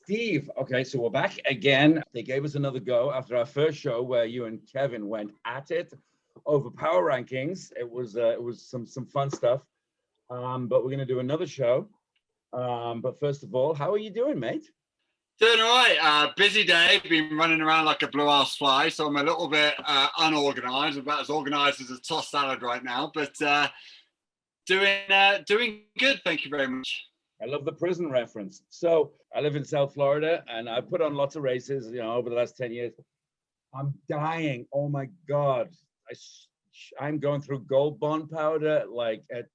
Steve. Okay, so we're back again. They gave us another go after our first show where you and Kevin went at it over power rankings. It was some fun stuff. But we're gonna do another show. But first of all, how are you doing, mate? Doing all right. Busy day. Been running around like a blue-ass fly, so I'm a little bit unorganized. About as organized as a tossed salad right now, but doing good. Thank you very much. I love the prison reference. So I live in South Florida, and I put on lots of races, over the last 10 years. I'm dying. Oh my God. I'm going through Gold Bond powder like at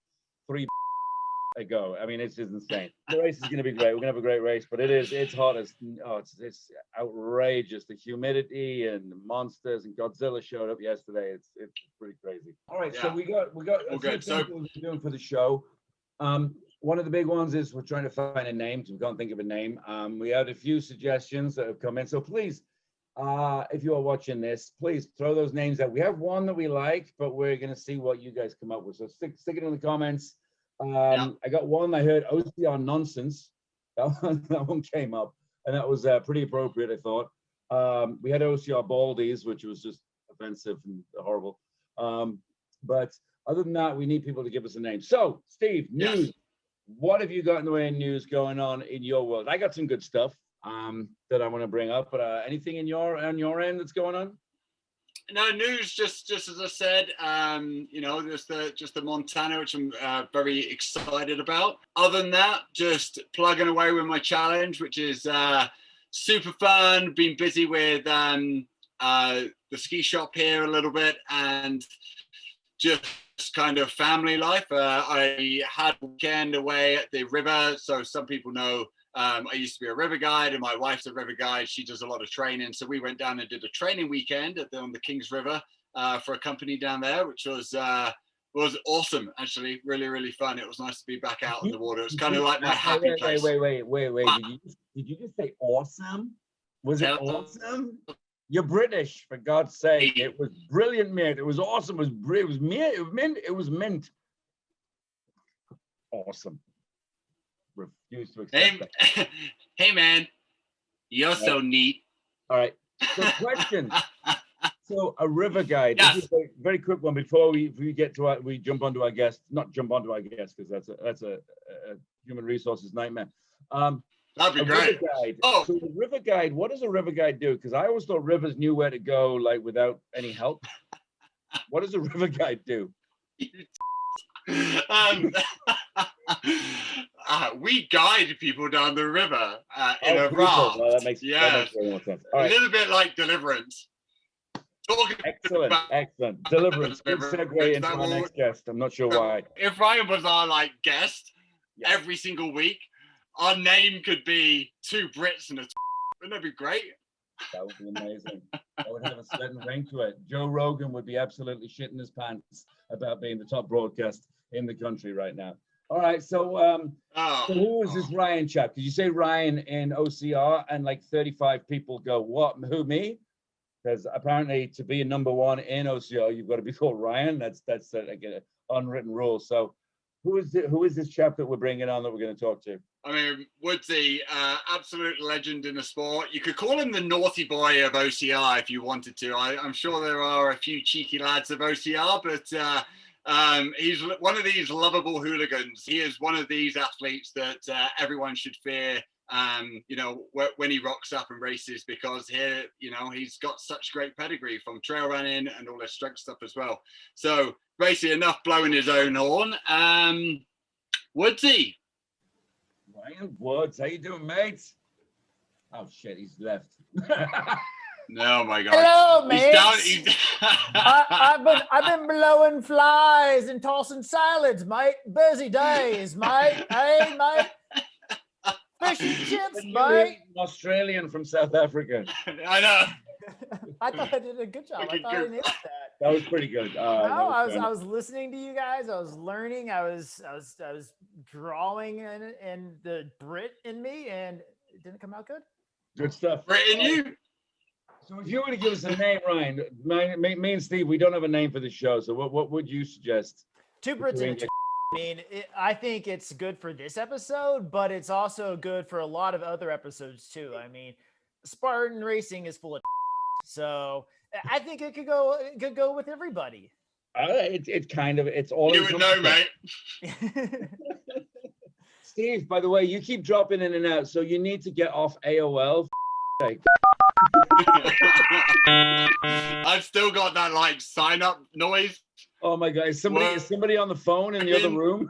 3 ago. I mean, it's just insane. The race is going to be great. We're going to have a great race, but it's hot. It's outrageous. The humidity and the monsters, and Godzilla showed up yesterday. It's pretty crazy. All right. Yeah. So we got a few things we're doing for the show. One of the big ones is we're trying to find a name because we can't think of a name. We had a few suggestions that have come in. So please, if you are watching this, please throw those names out. We have one that we like, but we're going to see what you guys come up with. So stick it in the comments. I got one I heard, OCR nonsense. That one came up, and that was pretty appropriate, I thought. We had OCR baldies, which was just offensive and horrible. But other than that, we need people to give us a name. So, Steve, news. Yes. What have you got in the way of news going on in your world? I got some good stuff that I want to bring up, but anything on your end that's going on? No news, just as I said, just the Montana, which I'm very excited about. Other than that, just plugging away with my challenge, which is super fun. Been busy with the ski shop here a little bit, and just kind of family life. I had a weekend away at the river, so some people know I used to be a river guide, and my wife's a river guide. She does a lot of training, so we went down and did a training weekend on the Kings River for a company down there, which was awesome. Actually, really, really fun. It was nice to be back out in the water. It was kind of like my happy place. Wait. Did you just say awesome? Was it awesome? You're British, for God's sake. It was brilliant, mate. It was awesome. It was mint. Awesome. Refuse to accept that. Hey, man. You're so neat. All right. So question. So a river guide. Yes. This is a very quick one before we get to we jump onto our guest. Not jump onto our guest, because that's a human resources nightmare. That'd be great. River guide. Oh. So a river guide, what does a river guide do? Because I always thought rivers knew where to go, like without any help. What does a river guide do? We guide people down the river in a raft. Well, that makes more sense. All right. A little bit like Deliverance. Excellent. Deliverance. Good segue into our next guest. I'm not sure why. If Ryan was our guest every single week, our name could be two Brits and a. Wouldn't that be great? That would be amazing. That would have a certain ring to it. Joe Rogan would be absolutely shitting his pants about being the top broadcast in the country right now. All right, so who is this Ryan chap? Because you say Ryan in OCR, and 35 people go, what? Who, me? Because apparently to be a number one in OCR, you've got to be called Ryan. That's an unwritten rule. So who is this chap that we're bringing on that we're going to talk to? I mean, Woodsy, absolute legend in the sport. You could call him the naughty boy of OCR if you wanted to. I'm sure there are a few cheeky lads of OCR, but he's one of these lovable hooligans. He is one of these athletes that everyone should fear, when he rocks up and races, because here, he's got such great pedigree from trail running and all this strength stuff as well. So basically enough blowing his own horn. Woodsy. Ryan Woods, how you doing, mate? Oh shit, he's left. No, my God. Hello, mate. I've been blowing flies and tossing salads, mate. Busy days, mate. Hey, mate. Fish and chips, mate. Australian from South Africa. I know. I thought I did a good job. I thought I nailed that. That was pretty good. I was listening to you guys. I was learning. I was drawing in the Brit in me, and it didn't come out good. Good stuff. Brit in you. So if you were to give us a name, Ryan, me and Steve, we don't have a name for the show. So what would you suggest? Two Brits in mean, I think it's good for this episode, but it's also good for a lot of other episodes too. I mean, Spartan racing is full of so I think it could go with everybody. It's all. You would know, mate. Steve, by the way, you keep dropping in and out, so you need to get off AOL. I've still got that like sign up noise. Oh my God! Is somebody on the phone in the other room?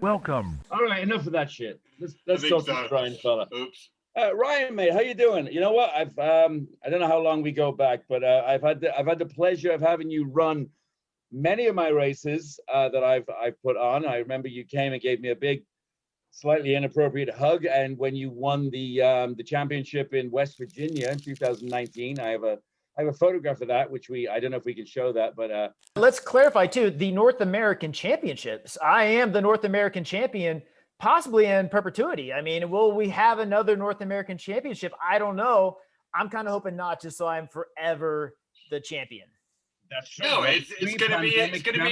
Welcome. All right, enough of that shit. Let's talk to Ryan, fella. Oops. Ryan, mate, how you doing? You know what? I don't know how long we go back, but I've had the pleasure of having you run many of my races that I've put on. I remember you came and gave me a big, slightly inappropriate hug, and when you won the championship in West Virginia in 2019, I have a photograph of that, which I don't know if we can show that, but let's clarify too, the North American Championships. I am the North American champion, possibly in perpetuity. I mean, will we have another North American Championship? I don't know. I'm kind of hoping not, just so I'm forever the champion. that's true. No, it's gonna be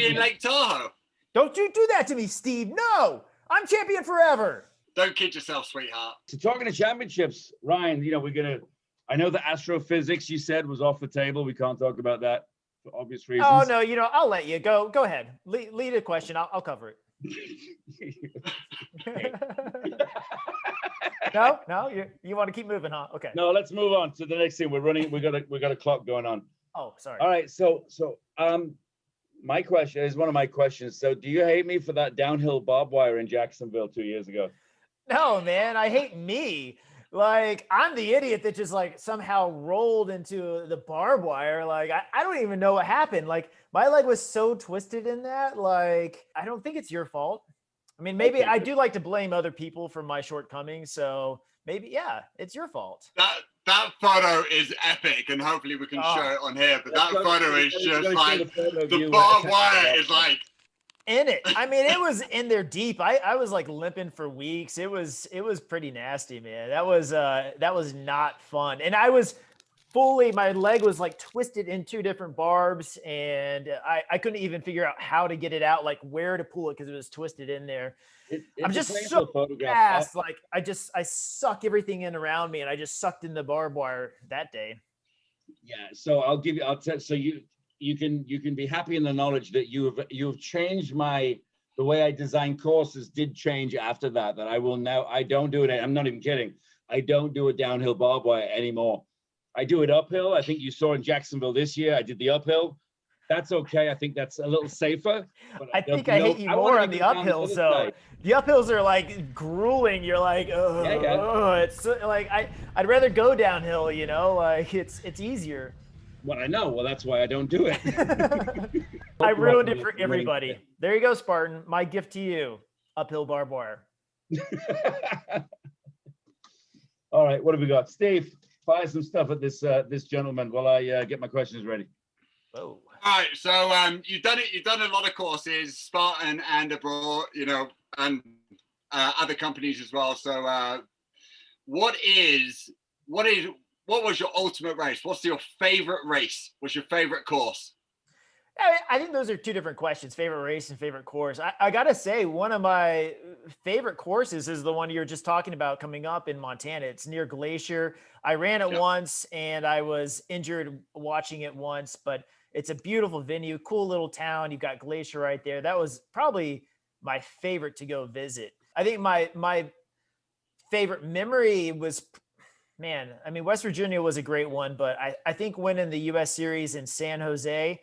in Lake Tahoe. Don't you do that to me, Steve. No, I'm champion forever. Don't kid yourself, sweetheart. So talking to championships, Ryan, I know the astrophysics you said was off the table. We can't talk about that for obvious reasons. Oh no, I'll let you go. Go ahead. Lead a question. I'll cover it. No, you want to keep moving, huh? Okay. No, let's move on to the next thing. We got a clock going on. Oh, sorry. All right. So my question is one of my questions. So do you hate me for that downhill barbed wire in Jacksonville 2 years ago? No, man, I hate me. Like, I'm the idiot that just like somehow rolled into the barbed wire. Like, I don't even know what happened. Like, my leg was so twisted in that. Like, I don't think it's your fault. I mean, maybe I do like to blame other people for my shortcomings. So maybe, yeah, it's your fault. That photo is epic, and hopefully we can show it on here. But that photo is just like the barbed wire is like in it. I mean, it was in there deep. I was like limping for weeks. It was pretty nasty, man. That was not fun. And I was my leg was like twisted in two different barbs, and I couldn't even figure out how to get it out, like where to pull it because it was twisted in there. I'm just so fast. Like I suck everything in around me, and I just sucked in the barbed wire that day. Yeah. So I'll tell. So you can be happy in the knowledge that you've changed the way I design courses did change after that. That I don't do it. I'm not even kidding. I don't do a downhill barbed wire anymore. I do it uphill. I think you saw in Jacksonville this year, I did the uphill. That's okay. I think that's a little safer. But I think I hate you more on the uphills. So the uphills are like grueling. You're like, oh, it's like I'd rather go downhill. Like it's easier. Well, I know. Well, that's why I don't do it. I ruined it for everybody. There you go, Spartan. My gift to you: uphill barbed wire. All right, what have we got, Steve? Fire some stuff at this gentleman while I get my questions ready. Oh. All right, so you've done a lot of courses, Spartan and abroad, and other companies as well. So what was your ultimate race? What's your favorite race? What's your favorite course? I think those are two different questions, favorite race and favorite course. I got to say, one of my favorite courses is the one you're just talking about coming up in Montana. It's near Glacier. I ran it once and I was injured watching it once, but it's a beautiful venue, cool little town. You've got Glacier right there. That was probably my favorite to go visit. I think my favorite memory was, West Virginia was a great one, but I think winning the U.S. Series in San Jose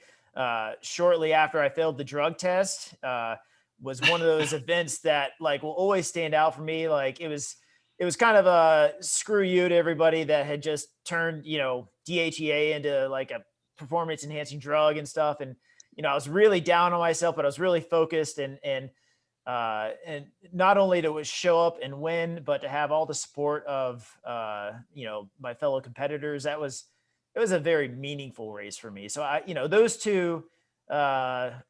shortly after I failed the drug test was one of those events that like will always stand out for me. Like it was kind of a screw you to everybody that had just turned, DHEA into like a performance enhancing drug and stuff. And, I was really down on myself, but I was really focused and not only to show up and win, but to have all the support of, my fellow competitors. It was a very meaningful race for me. So those two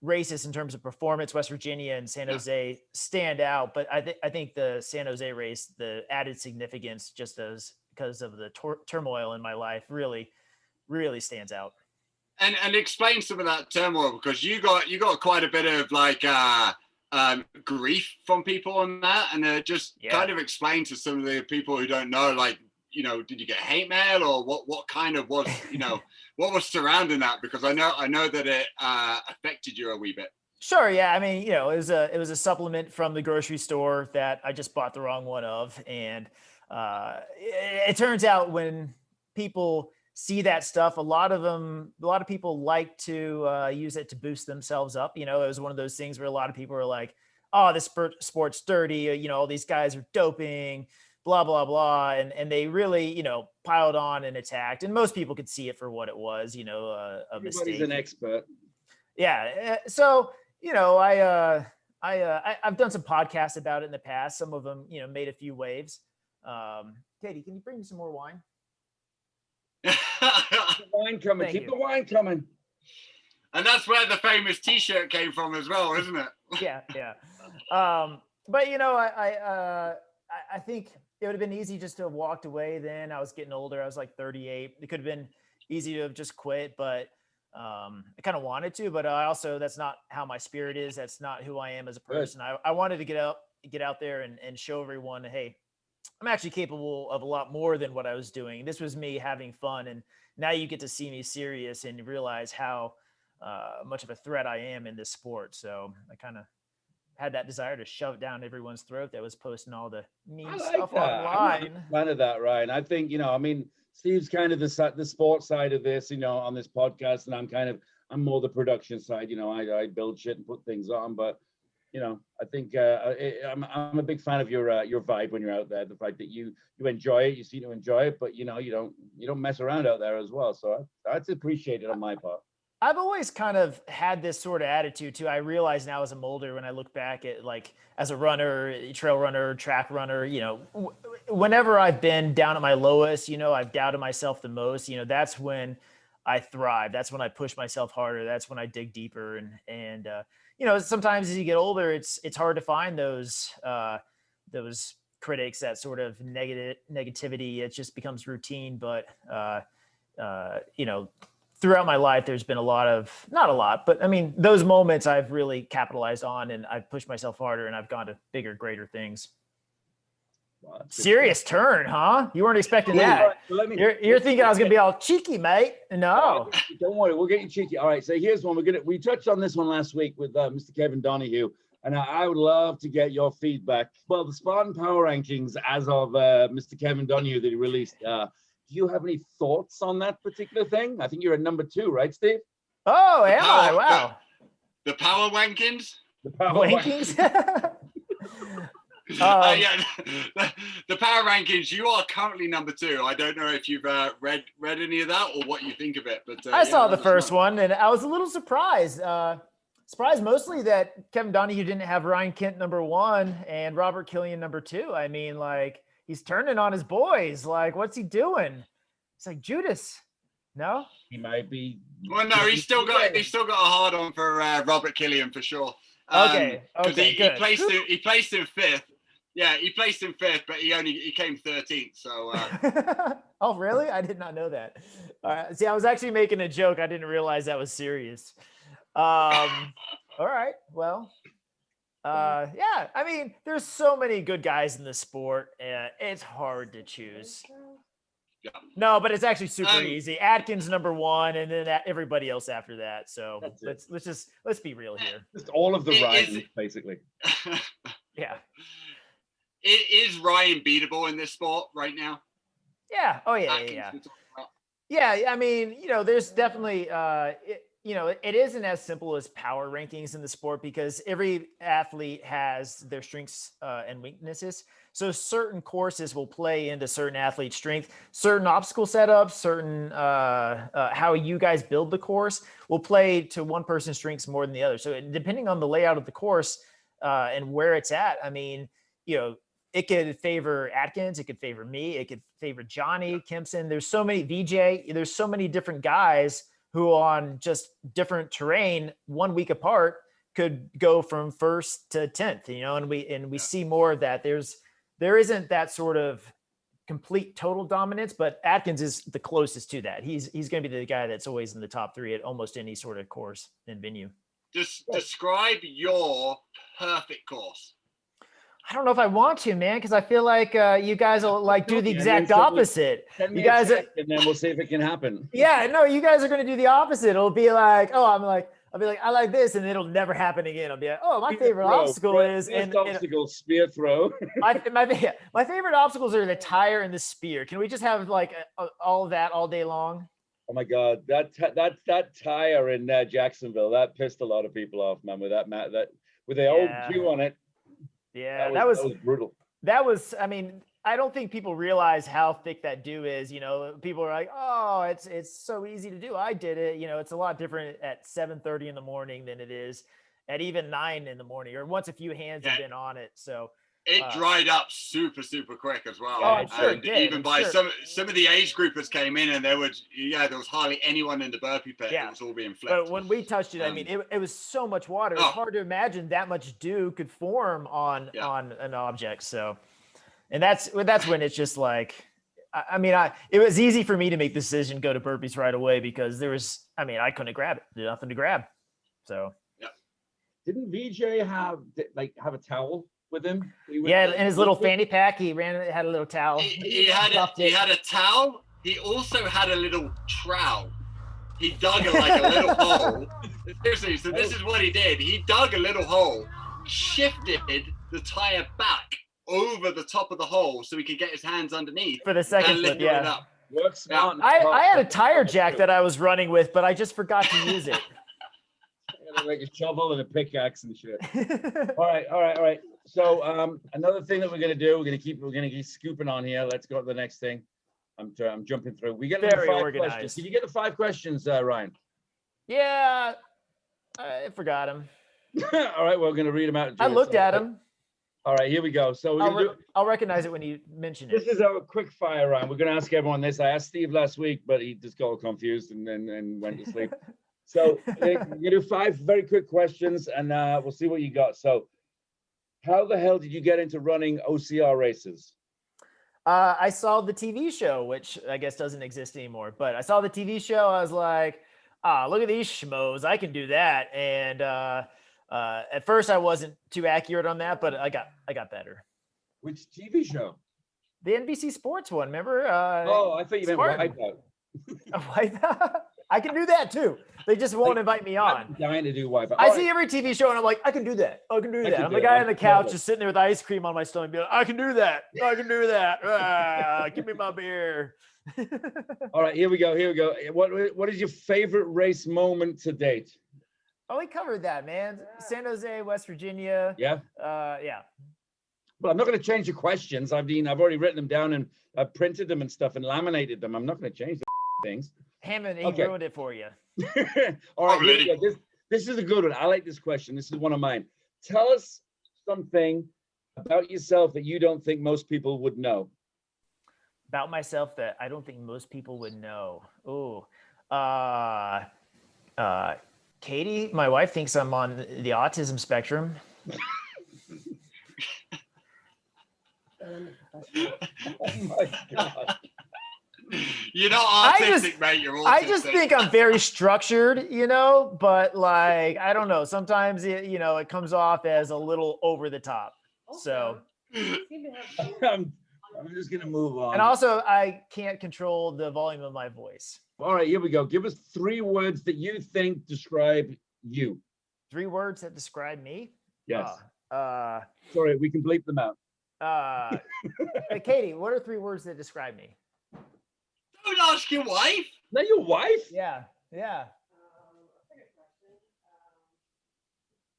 races in terms of performance, West Virginia and San Jose stand out, but I think the San Jose race, the added significance just because of the turmoil in my life really, really stands out. And explain some of that turmoil, because you got quite a bit of like grief from people on that, and just kind of explain to some of the people who don't know, like, you know, did you get hate mail, or what kind of was, you know, what was surrounding that? Because I know that it affected you a wee bit. Sure. Yeah. I mean, you know, it was a supplement from the grocery store that I just bought the wrong one of, and it turns out when people see that stuff, a lot of people like to use it to boost themselves up. You know, it was one of those things where a lot of people are like, "Oh, this sport's dirty. You know, all these guys are doping, blah blah blah," and they really, you know, piled on and attacked. And most people could see it for what it was. You know, a Everybody's mistake. an expert. Yeah. So, you know, I've done some podcasts about it in the past. Some of them, you know, made a few waves. Katie, can you bring me some more wine? Keep the wine coming. Thank Keep you. the wine coming. And that's where the famous T-shirt came from as well, isn't it? Yeah. But you know, I think it would have been easy just to have walked away then. I was getting older. I was like 38. It could have been easy to have just quit, but I kind of wanted to, but I also, that's not how my spirit is. That's not who I am as a person. I wanted to get out there and show everyone, hey, I'm actually capable of a lot more than what I was doing. This was me having fun. And now you get to see me serious and realize how much of a threat I am in this sport. So I kind of had that desire to shove it down everyone's throat that was posting all the mean stuff online. I'm fan of that, Ryan. I think, you know, I mean, Steve's kind of the sports side of this, you know, on this podcast, and I'm more the production side. You know, I build shit and put things on, but you know, I think I'm a big fan of your vibe when you're out there. The fact that you enjoy it, you seem to enjoy it, but you know, you don't mess around out there as well. So that's appreciated on my part. I've always kind of had this sort of attitude too. I realize now as I'm older, when I look back at like as a runner, trail runner, track runner, you know, whenever I've been down at my lowest, you know, I've doubted myself the most, you know, that's when I thrive. That's when I push myself harder. That's when I dig deeper. And you know, sometimes as you get older, it's hard to find those critics, that sort of negativity. It just becomes routine. But you know, throughout my life, there's been not a lot, but I mean, those moments I've really capitalized on, and I've pushed myself harder, and I've gone to bigger, greater things. Wow, serious turn, huh? You weren't expecting that. You're thinking I was gonna be all cheeky, mate. No. Don't worry, we'll get you cheeky. All right, so here's one. We touched on this one last week with Mr. Kevin Donahue, and I would love to get your feedback. Well, the Spartan Power Rankings as of Mr. Kevin Donahue that he released. Do you have any thoughts on that particular thing? I think you're at number 2, right, Steve? Oh, am I? Wow. The Power Rankings? The Power Rankings? Yeah, the Power Rankings. You are currently number 2. I don't know if you've read any of that or what you think of it, but I saw the first one, and I was a little surprised. Surprised mostly that Kevin Donahue didn't have Ryan Kent number 1 and Robert Killian number 2. I mean, like, he's turning on his boys. Like, what's he doing? It's like Judas. No, he might be. Well, no, he's still got a hard on for Robert Killian for sure. Okay, good. He placed in 5th. Yeah, he placed in 5th, but he came 13th. So. Oh, really? I did not know that. See, I was actually making a joke. I didn't realize that was serious. All right. Well, yeah. I mean, there's so many good guys in the sport. It's hard to choose. Yeah. No, but it's actually super easy. Atkins number 1, and then everybody else after that. So let's be real here. Just all of the Ryans, basically. Yeah. Is Ryan beatable in this sport right now? Yeah. Oh yeah. Yeah. I mean, you know, there's definitely you know, it isn't as simple as power rankings in the sport, because every athlete has their strengths and weaknesses. So certain courses will play into certain athlete strength, certain obstacle setups, certain how you guys build the course will play to one person's strengths more than the other. So depending on the layout of the course and where it's at, I mean, you know, it could favor Atkins, it could favor me, it could favor Johnny Kempson. There's so many VJ, there's so many different guys who on just different terrain 1 week apart could go from 1st to 10th, you know, and we see more of that. There isn't that sort of complete total dominance, but Atkins is the closest to that. He's going to be the guy that's always in the top 3 at almost any sort of course and venue. Just describe your perfect course. I don't know if I want to, man, because I feel like you guys will like do the exact opposite. You guys, and then we'll see if it can happen. Yeah, no, you guys are going to do the opposite. It'll be like, I'll be like, I like this, and it'll never happen again. I'll be like, my favorite obstacle is obstacle spear throw. my favorite obstacles are the tire and the spear. Can we just have like all of that all day long? Oh my God, that tire in Jacksonville, that pissed a lot of people off, man. With that with the old Q on it. Yeah, that was brutal. That was, I mean, I don't think people realize how thick that dew is. You know, people are like, oh, it's so easy to do. I did it. You know, it's a lot different at 7:30 in the morning than it is at even 9 in the morning, or once a few hands have been on it. So it dried up super quick as well. Oh, I'm sure it did. Even by some of the age groupers came in, and there was hardly anyone in the burpee pit. Yeah. It was all being flipped. But when we touched it, I mean, it was so much water. It's hard to imagine that much dew could form on an object. So, and that's when it's just like, it was easy for me to make the decision, go to burpees right away, because I couldn't grab it. There's nothing to grab. So. Yeah. Didn't VJ have a towel with him? In his little fanny pack, he had a little towel. He had a towel. He also had a little trowel. He dug a little hole. Seriously, so this is what he did. He dug a little hole, shifted the tire back over the top of the hole so he could get his hands underneath for the second flip. Yeah. It up. Works smart. I had a tire jack that I was running with, but I just forgot to use it. Like a shovel and a pickaxe and shit. All right. So another thing that we're gonna do, we're gonna keep scooping on here. Let's go to the next thing. I'm jumping through. We get very 5 organized. questions. Did you get the 5 questions, Ryan? Yeah, I forgot them. All right, we're gonna read them out. I looked at them. All right, here we go. So I'll recognize it when you mention it. This is our quick fire round. We're gonna ask everyone this. I asked Steve last week, but he just got confused and went to sleep. So we're gonna do 5 very quick questions, and we'll see what you got. So, how the hell did you get into running OCR races? I saw the TV show, which I guess doesn't exist anymore. But I saw the TV show. I was like, look at these schmoes. I can do that. And at first, I wasn't too accurate on that, but I got better. Which TV show? The NBC Sports one. Remember? I thought you meant Wipeout. Wipeout. I can do that too. They just won't invite me on. I'm dying to do Wipeout. I see every TV show and I'm like, I can do that. I can do that. I'm the guy on the couch just sitting there with ice cream on my stomach. Be like, I can do that. I can do that. Give me my beer. All right, here we go. What is your favorite race moment to date? Oh, we covered that, man. San Jose, West Virginia. Yeah. Yeah. Well, I'm not going to change the questions. I've already written them down and I've printed them and stuff and laminated them. I'm not going to change the things. Hammond, he ruined it for you. All right, here we go. This is a good one. I like this question. This is one of mine. Tell us something about yourself that you don't think most people would know. About myself that I don't think most people would know. Oh, Katie, my wife, thinks I'm on the autism spectrum. Oh my God. You're not autistic, mate. You're autistic. I just think I'm very structured, but like, I don't know. Sometimes it comes off as a little over the top. Okay. So I'm just going to move on. And also I can't control the volume of my voice. All right, here we go. Give us 3 words that you think describe you. 3 words that describe me? Yes. Sorry, we can bleep them out. Hey, Katie, what are 3 words that describe me? Don't ask your wife. Not your wife? Yeah.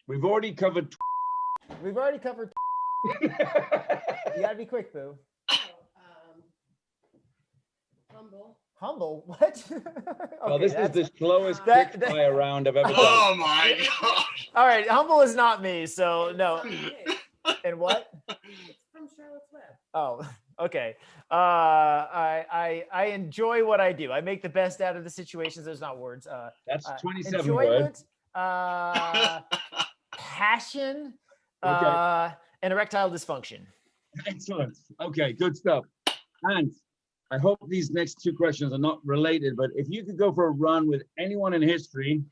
We've already covered. You gotta be quick, boo. Humble? What? Okay, well, this is the slowest quick fire round I've ever done. Oh my gosh. All right, humble is not me, so no. And what? It's from Charlotte's Web. Oh, okay. I enjoy what I do. I make the best out of the situations. There's not words. That's 27 enjoyment, words. Passion, Okay. and erectile dysfunction. Excellent. Okay, good stuff. And I hope these next two questions are not related, but if you could go for a run with anyone in history,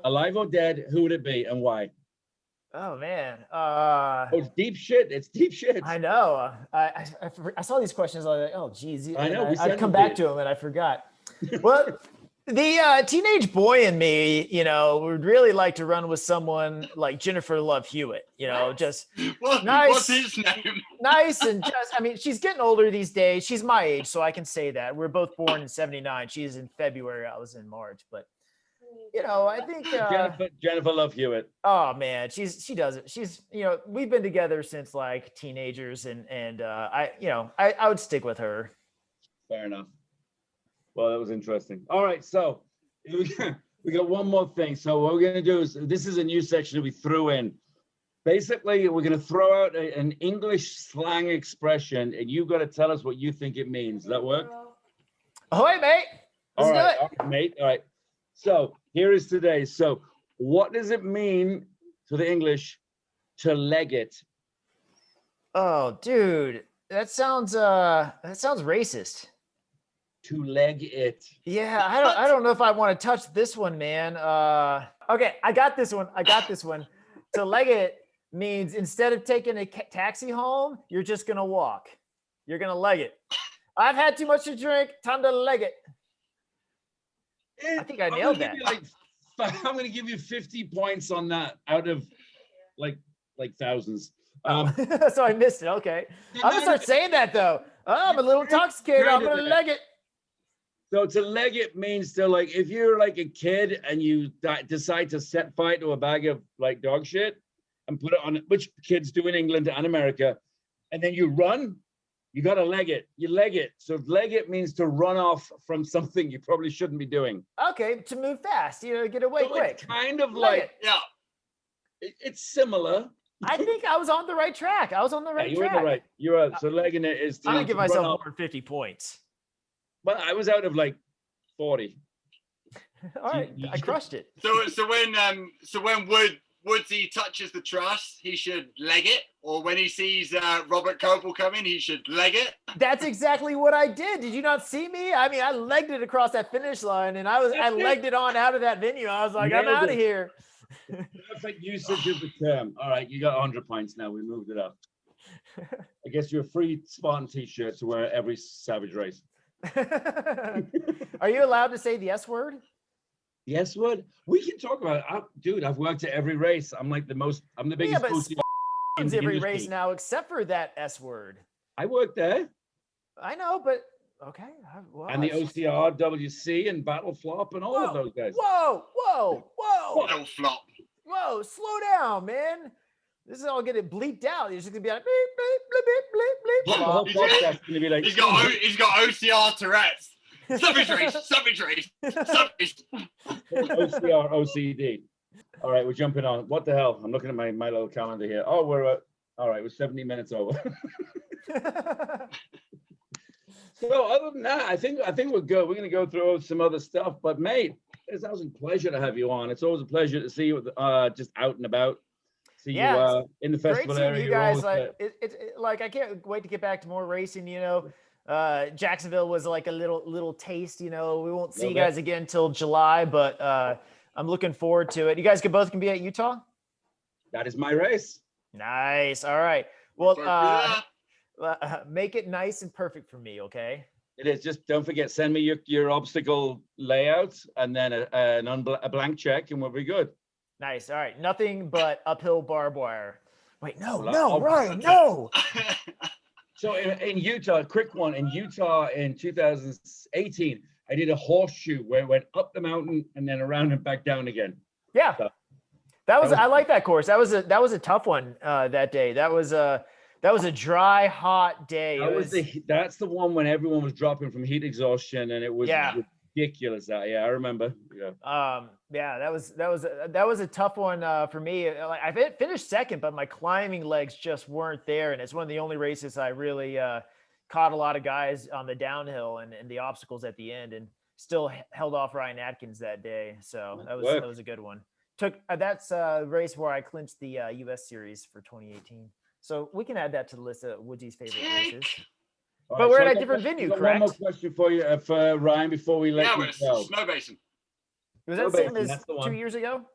alive or dead, who would it be and why? Oh man. Oh, it's deep shit. It's deep shit. I know. I saw these questions. I was like, oh, geez. I know, we I'd sent come them to back you. to them and I forgot. Well, the teenage boy in me, would really like to run with someone like Jennifer Love Hewitt. Just nice. What's his name? nice and she's getting older these days. She's my age, so I can say that. We're both born in '79. She's in February. I was in March, but I think Jennifer Love Hewitt. oh man, she does it. She's we've been together since like teenagers, and I would stick with her. Fair enough. Well, that was interesting. All right, so we got one more thing. So what we're going to do is, this is a new section that we threw in. Basically, we're going to throw out an English slang expression, and you've got to tell us what you think it means. Does that work? Ahoy, mate. Let's do it. All right, mate. All right. So here is today. So what does it mean to the English to leg it? Oh, dude, that sounds racist. To leg it. Yeah, I don't know if I want to touch this one, man. Okay, I got this one. To leg it means instead of taking a taxi home, you're just gonna walk. You're gonna leg it. I've had too much to drink. Time to leg it. I think I nailed that. I'm gonna give you 50 points on that out of like thousands. So I missed it. Okay, I'm gonna start saying that though. Oh, I'm a little intoxicated. I'm gonna leg it. So to leg it means to, like, if you're like a kid and you decide to set fire to a bag of like dog shit and put it on, which kids do in England and America, and then you run, you got to leg it. You leg it. So leg it means to run off from something you probably shouldn't be doing. Okay, to move fast, get away So quick. it's kind of Leg like, it. Yeah. it's similar. I think I was on the right track. Yeah, you're in the right. You're right. So legging it is to, I'm gonna give to run myself off. more 50 points. Well, I was out of like 40. All right, you- I crushed it. So when Woodsy touches the truss, he should leg it, or when he sees Robert Coble come in, he should leg it. That's exactly what I did. Did you not see me? I mean, I legged it across that finish line, and I legged it on out of that venue. I was like, I'm Nailed out of it. here. Perfect usage of the term. All right, you got 100 points now. We moved it up. I guess you're a free Spartan t-shirt to wear every Savage race. Are you allowed to say the S word? Yes, word. We can talk about it. Dude, I've worked at every race. I'm the biggest but OCR in It's the every industry. race now, except for that S word. I worked there. I know, but okay. And the OCR, WC, and Battle Flop, and all of those guys. Little flop. Whoa, slow down, man. This is all getting bleeped out. You're just gonna be like bleep, bleep, bleep, bleep, bleep, The whole bleep. podcast is gonna be like, He's got OCR Tourette's. Savage race. OCR, OCD. All right, we're jumping on. What the hell? I'm looking at my little calendar here. Oh, all right, we're 70 minutes over. So other than that, I think we're good. We're gonna go through some other stuff. But mate, it's always a pleasure to have you on. It's always a pleasure to see you just out and about. See Yeah, you in the Great festival seeing area. you You're guys. always, It's like I can't wait to get back to more racing. Jacksonville was like a little taste. We won't see you Little bit. guys again until July, but I'm looking forward to it. You guys can be at Utah. that is my race. Nice. All right. Well, Yeah. make it nice and perfect for me, okay? It is. Just don't forget, send me your obstacle layouts and then a blank check, and we'll be good. Nice. All right. Nothing but uphill barbed wire. Wait, no, Oh, Ryan, no. So in Utah, quick one. In Utah in 2018, I did a horseshoe where it went up the mountain and then around and back down again. Yeah. So- I like that course. That was a tough one that day. That was a dry, hot day. That's the one when everyone was dropping from heat exhaustion, and it was ridiculous. I remember. Yeah. That was a tough one for me. Like I finished second, but my climbing legs just weren't there, and it's one of the only races I really caught a lot of guys on the downhill and the obstacles at the end, and still held off Ryan Atkins that day. So that was a good one. That's a race where I clinched the U.S. Series for 2018. So we can add that to the list of Woodsy's favorite races. All But right, we're so at I a got different one- venue, I got one more correct? question for you, for Ryan, before we let Yeah, you but it's go. Snow Basin. Was that Snow same Basin, as that's the 2 one. years ago?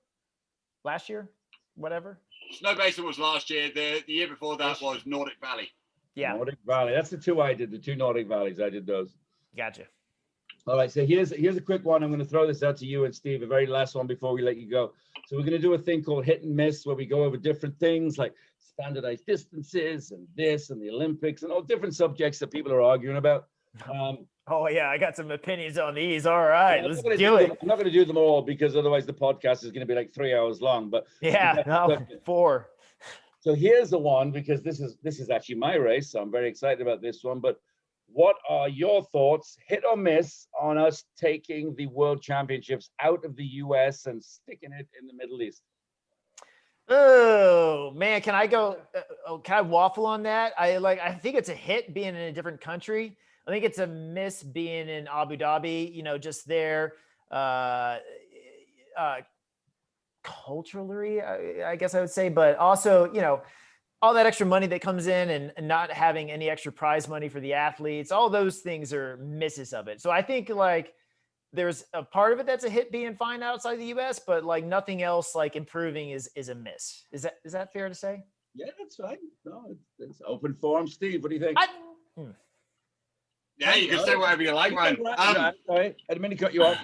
Last year? Whatever. Snow Basin was last year. The year before that was Nordic Valley. Yeah, Nordic Valley. That's the two I did. The two Nordic Valleys. I did those. gotcha. All right. So here's a quick one. I'm going to throw this out to you and Steve. The very last one before we let you go. So we're going to do a thing called hit and miss, where we go over different things like standardized distances and this and the Olympics and all different subjects that people are arguing about. Oh yeah, I got some opinions on these. All right, I'm let's not gonna do it. I'm not going to do them all because otherwise the podcast is going to be like 3 hours long. But Yeah, no, 4. so here's the one, because this is actually my race, so I'm very excited about this one. But what are your thoughts, hit or miss, on us taking the World Championships out of the US and sticking it in the Middle East? Oh man, can I go? Can I waffle on that? I think it's a hit being in a different country. I think it's a miss being in Abu Dhabi. You know, just there, culturally, I guess I would say, but also, you know, all that extra money that comes in and not having any extra prize money for the athletes. All those things are misses of it. So I think like there's a part of it that's a hit being fine outside the US, but like nothing else like improving is a miss. Is that fair to say? Yeah, that's fine. No, it's open forum. Steve, what do you think? Yeah, you can say whatever you like, Ryan. Sorry, I didn't mean to cut you off.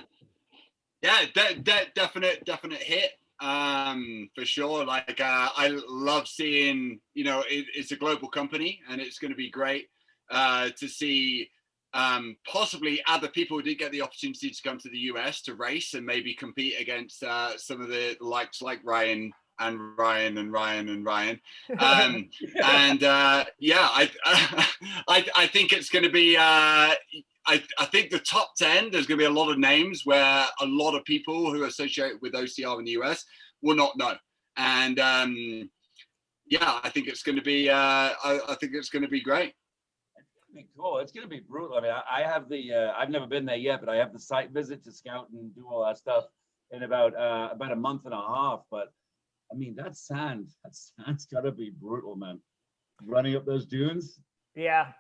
Yeah, definite hit. For sure. Like I love seeing, you know, it's a global company, and it's going to be great to see possibly other people who did get the opportunity to come to the US to race and maybe compete against some of the likes like Ryan and Ryan and Ryan and Ryan. And yeah, I think it's going to be. I think the top 10, there's going to be a lot of names where a lot of people who are associated with OCR in the US will not know. And yeah, I think it's going to be. I think it's going to be great. Cool. It's going to be brutal. I mean, I have the. I've never been there yet, but I have the site visit to scout and do all that stuff in about a month and a half. But I mean, that sand's got to be brutal, man. Running up those dunes. Yeah.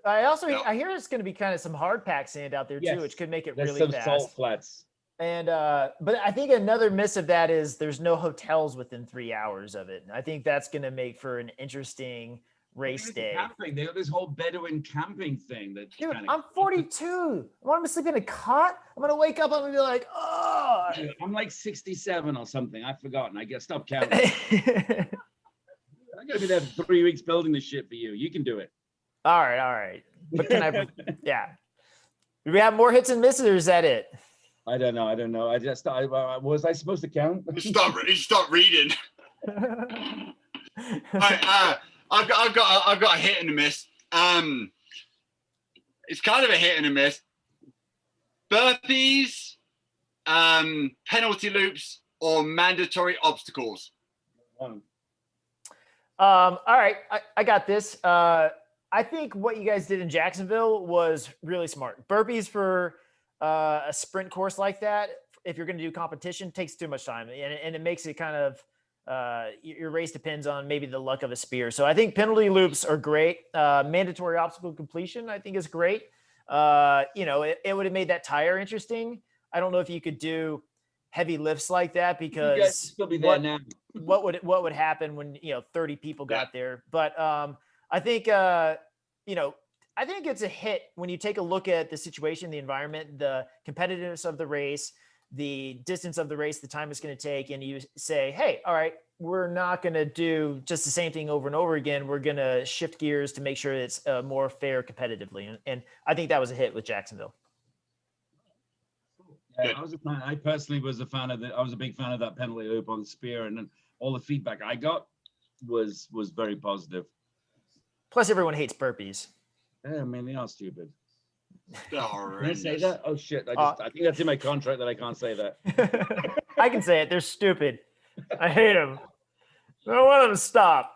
I hear it's going to be kind of some hard pack sand out there too, which could make it There's really some fast. salt flats. And but I think another miss of that is there's no hotels within 3 hours of it. I think that's going to make for an interesting race day. Camping. They got this whole Bedouin camping thing. That Dude, I'm 42. I want to sleep in a cot. I'm gonna wake up. I'm gonna be like, oh. I'm like 67 or something. I've forgotten. I guess stop counting. I'm gonna be there for 3 weeks building this shit for you. You can do it. All right. But can I? Yeah. Do we have more hits and misses, or is that it? I don't know. Was I supposed to count? Stop reading. Right, I've got a hit and a miss. It's kind of a hit and a miss. Burpees, penalty loops, or mandatory obstacles. All right, I got this. I think what you guys did in Jacksonville was really smart. Burpees for a sprint course like that, if you're going to do competition, takes too much time, and it makes it kind of your race depends on maybe the luck of a spear. So I think penalty loops are great. Mandatory obstacle completion, I think, is great. You know, it would have made that tire interesting. I don't know if you could do heavy lifts like that because you guys still be there now. what would happen when 30 people got there? But I think I think it's a hit when you take a look at the situation, the environment, the competitiveness of the race, the distance of the race, the time it's going to take, and you say, hey, all right, we're not going to do just the same thing over and over again. We're going to shift gears to make sure it's more fair competitively. And I think that was a hit with Jacksonville. Yeah, I was a fan. I personally was a fan of I was a big fan of that penalty loop on the spear, and then all the feedback I got was very positive. Plus, everyone hates burpees. Yeah, I mean, they are stupid. Can I say that? Oh shit! I think that's in my contract that I can't say that. I can say it. They're stupid. I hate them. I don't want them to stop.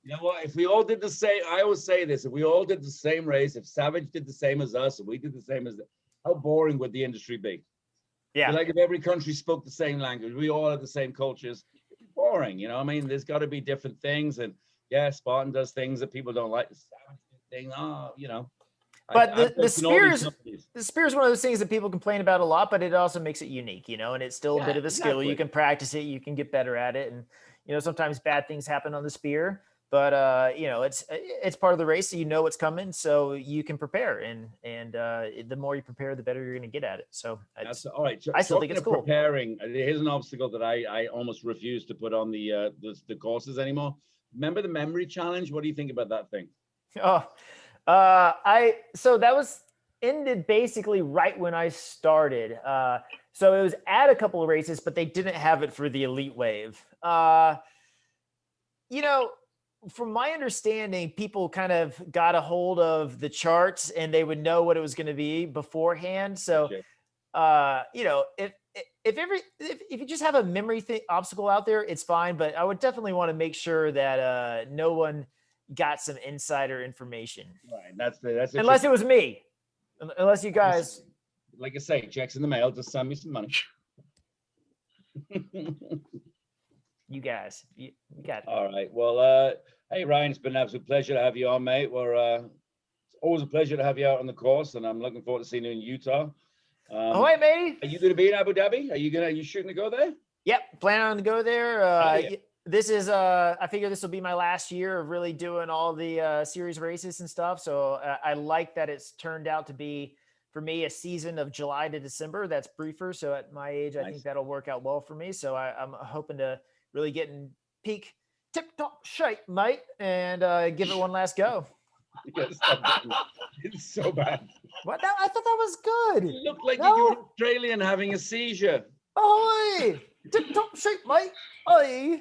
You know what? If we all did the same, I always say this: if we all did the same race, if Savage did the same as us, and we did the same as, how boring would the industry be? Yeah. Like if every country spoke the same language, we all had the same cultures, it'd be boring. You know, I mean, there's got to be different things, and yeah, Spartan does things that people don't like. The Savage did things, But I've the worked in all these spear companies. the spear is one of those things that people complain about a lot, but it also makes it unique, and it's still a bit Yeah, of a skill. You exactly. can practice it, you can get better at it, and sometimes bad things happen on the spear, but it's part of the race, so you know what's coming, so you can prepare, and the more you prepare, the better you're going to get at it. So That's all right. I still think Talking it's of cool. preparing, here's an obstacle that I almost refuse to put on the courses anymore. Remember the memory challenge? What do you think about that thing? Oh, so that was ended basically right when I started. So it was at a couple of races, but they didn't have it for the elite wave. From my understanding, people kind of got a hold of the charts and they would know what it was going to be beforehand. So, Okay. if you just have a memory obstacle out there, it's fine. But I would definitely want to make sure that no one got some insider information. Right. That's Unless it was me. Unless you guys. Like I say, checks in the mail. Just send me some money. You guys, you got it. All right. Well, hey Ryan, it's been an absolute pleasure to have you on, mate. It's always a pleasure to have you out on the course, and I'm looking forward to seeing you in Utah. All right, matey. Are you going to be in Abu Dhabi? Are you shooting to go there? Yep, plan on to go there. Yeah. This is I figure this will be my last year of really doing all the series races and stuff. So I like that it's turned out to be, for me, a season of July to December. That's briefer. So at my age, I think that'll work out well for me. So I'm hoping to really get in peak tip-top shape, mate, and give it one last go. It's so bad. What? I thought that was good. You look like you're an Australian having a seizure. Ahoy! Tip-top shape, mate. Oi.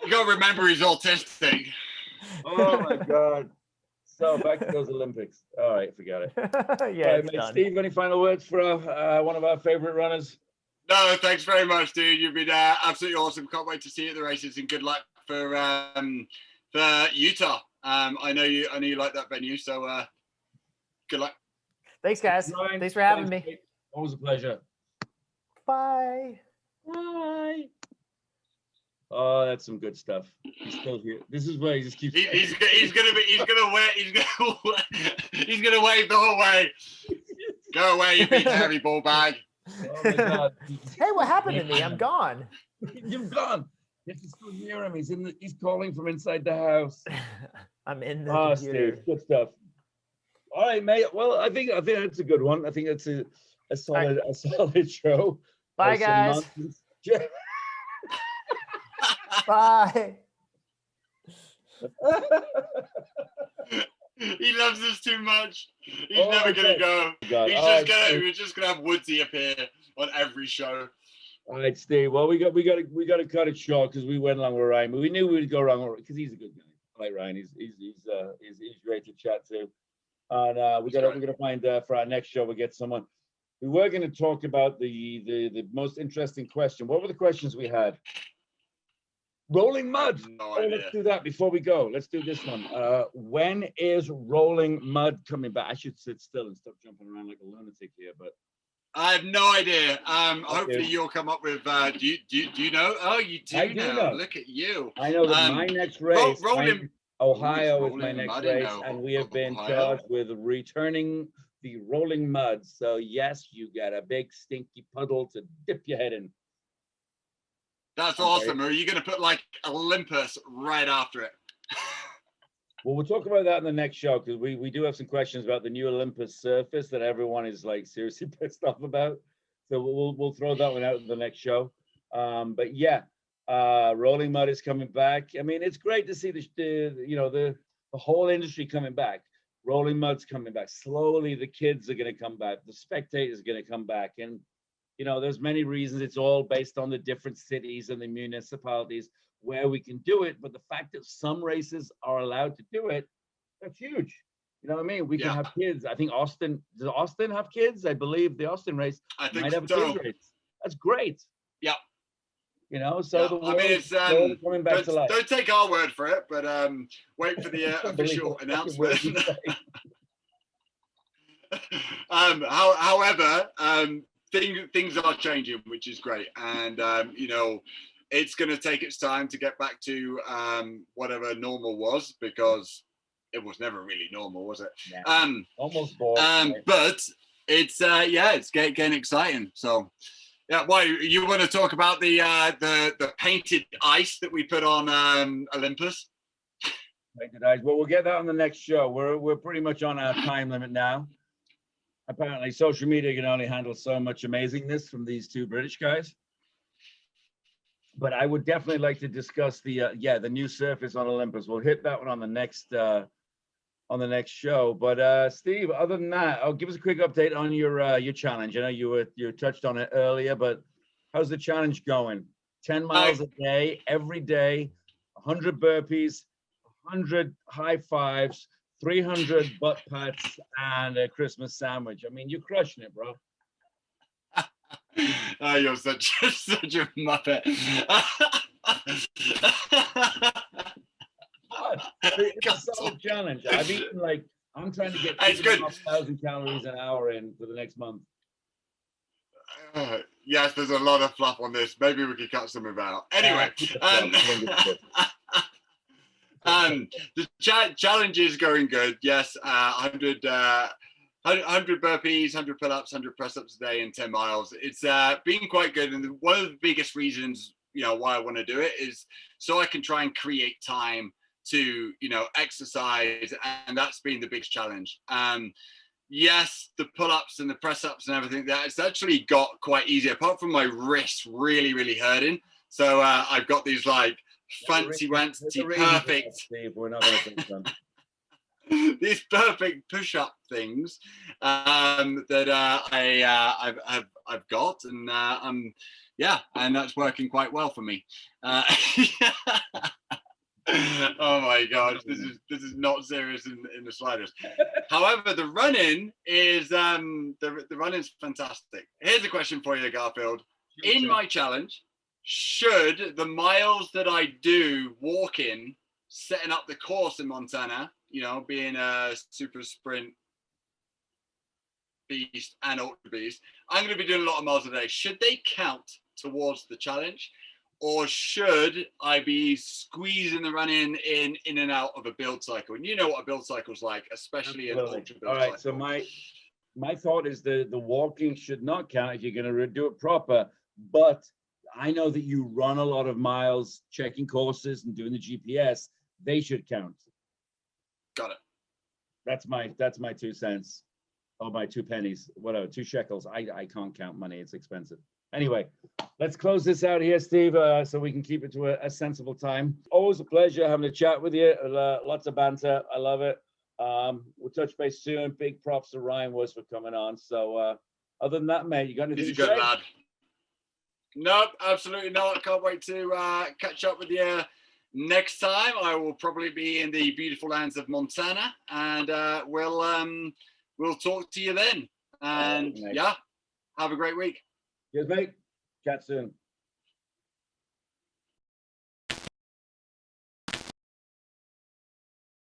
You gotta remember he's autistic. Oh my God. So back to those Olympics. All right, forget it. Yeah, All right, mate. Steve, any final words for one of our favorite runners? No, thanks very much, dude. You've been absolutely awesome. Can't wait to see you at the races, and good luck for Utah. I know you like that venue, so good luck. Thanks, guys. Thanks for having me. Mate. Always a pleasure. Bye. Bye. Oh, that's some good stuff. He's still here. This is where he just keeps. He's gonna wave the whole way. Go away, you big hairy ball bag. Oh my God. Hey, what happened to me? I'm gone. You've gone. You have to still hear him. He's calling from inside the house. I'm in the Steve, computer. good stuff. All right, mate. Well, I think that's a good one. I think that's a solid show. Bye, guys. Bye. He loves us too much. He's never gonna go. We're just gonna have Woodsy appear on every show. All right, Steve. Well, we got to cut it short because we went along with Ryan, but we knew we'd go wrong because he's a good guy. I like Ryan. He's great to chat to. And we're gonna find for our next show we'll get someone. We were going to talk about the most interesting question. What were the questions we had? Rolling mud. Let's do that before we go. Let's do this one. When is rolling mud coming back? I should sit still and stop jumping around like a lunatic here, but I have no idea. Hopefully you'll come up with. Do you know? Oh, you do. I do know. Look at you. I know that my next race, Ohio is my next race, and we have been charged with returning the rolling mud. So yes, you got a big stinky puddle to dip your head in. That's awesome. Are you going to put like Olympus right after it? Well, we'll talk about that in the next show because we do have some questions about the new Olympus surface that everyone is like seriously pissed off about. So we'll throw that one out in the next show. But yeah, rolling mud is coming back. I mean, it's great to see the whole industry coming back. Rolling mud's coming back. Slowly, the kids are going to come back. The spectators are going to come back. And, there's many reasons. It's all based on the different cities and the municipalities where we can do it. But the fact that some races are allowed to do it, that's huge. You know what I mean? We can have kids. I think does Austin have kids? I believe the Austin race might have a kids race. That's great. Yeah. So the world is coming back to life. Don't take our word for it, but wait for the official announcement. However, things are changing, which is great, and it's going to take its time to get back to whatever normal was, because it was never really normal, was it? Yeah. Almost bored. But it's it's getting exciting. So yeah, why you want to talk about the painted ice that we put on Olympus? Painted ice. Well, we'll get that on the next show. We're pretty much on our time limit now. Apparently, social media can only handle so much amazingness from these two British guys. But I would definitely like to discuss the new surface on Olympus. We'll hit that one on the next show. But Steve, other than that, I'll give us a quick update on your challenge. I know you touched on it earlier, but how's the challenge going? 10 miles a day, every day, 100 burpees, 100 high fives, 300 butt pats, and a Christmas sandwich. I mean, you're crushing it, bro. Oh, you're such a muppet. What? It's a solid challenge. I've eaten I'm trying to get 2,500 calories an hour in for the next month. Yes, there's a lot of fluff on this. Maybe we could cut some of it out. Anyway, the challenge is going good. Yes, 100 burpees, 100 pull-ups, 100 press-ups a day in 10 miles. It's been quite good. And one of the biggest reasons, why I want to do it is so I can try and create time to, exercise. And that's been the biggest challenge. Yes, the pull-ups and the press-ups and everything, that's actually got quite easy, apart from my wrists really, really hurting. So I've got these fancy perfect. Steve, we're not going to think them. These perfect push-up things that I've got, and and that's working quite well for me. Oh my gosh, this is not serious in the slightest. However, the running is the running's fantastic. Here's a question for you, Garfield. In my challenge, should the miles that I do walking, setting up the course in Montana, being a super sprint beast and ultra beast, I'm going to be doing a lot of miles a day. Should they count towards the challenge, or should I be squeezing the running in and out of a build cycle? And you know what a build cycle is like, especially an ultra build cycle. All right, so my thought is the walking should not count if you're going to do it proper, but I know that you run a lot of miles checking courses and doing the GPS. They should count. Got it. That's my 2 cents. Oh, my 2 pennies, whatever, 2 shekels. I can't count money. It's expensive. Anyway, let's close this out here, Steve, so we can keep it to a sensible time. Always a pleasure having a chat with you. Lots of banter. I love it. We'll touch base soon. Big props to Ryan Woods for coming on. So other than that, mate, you got anything to say? He's a good lad. Nope, absolutely not. Can't wait to catch up with you next time. I will probably be in the beautiful lands of Montana, and we'll talk to you then. And have a great week. Cheers, mate. Chat soon.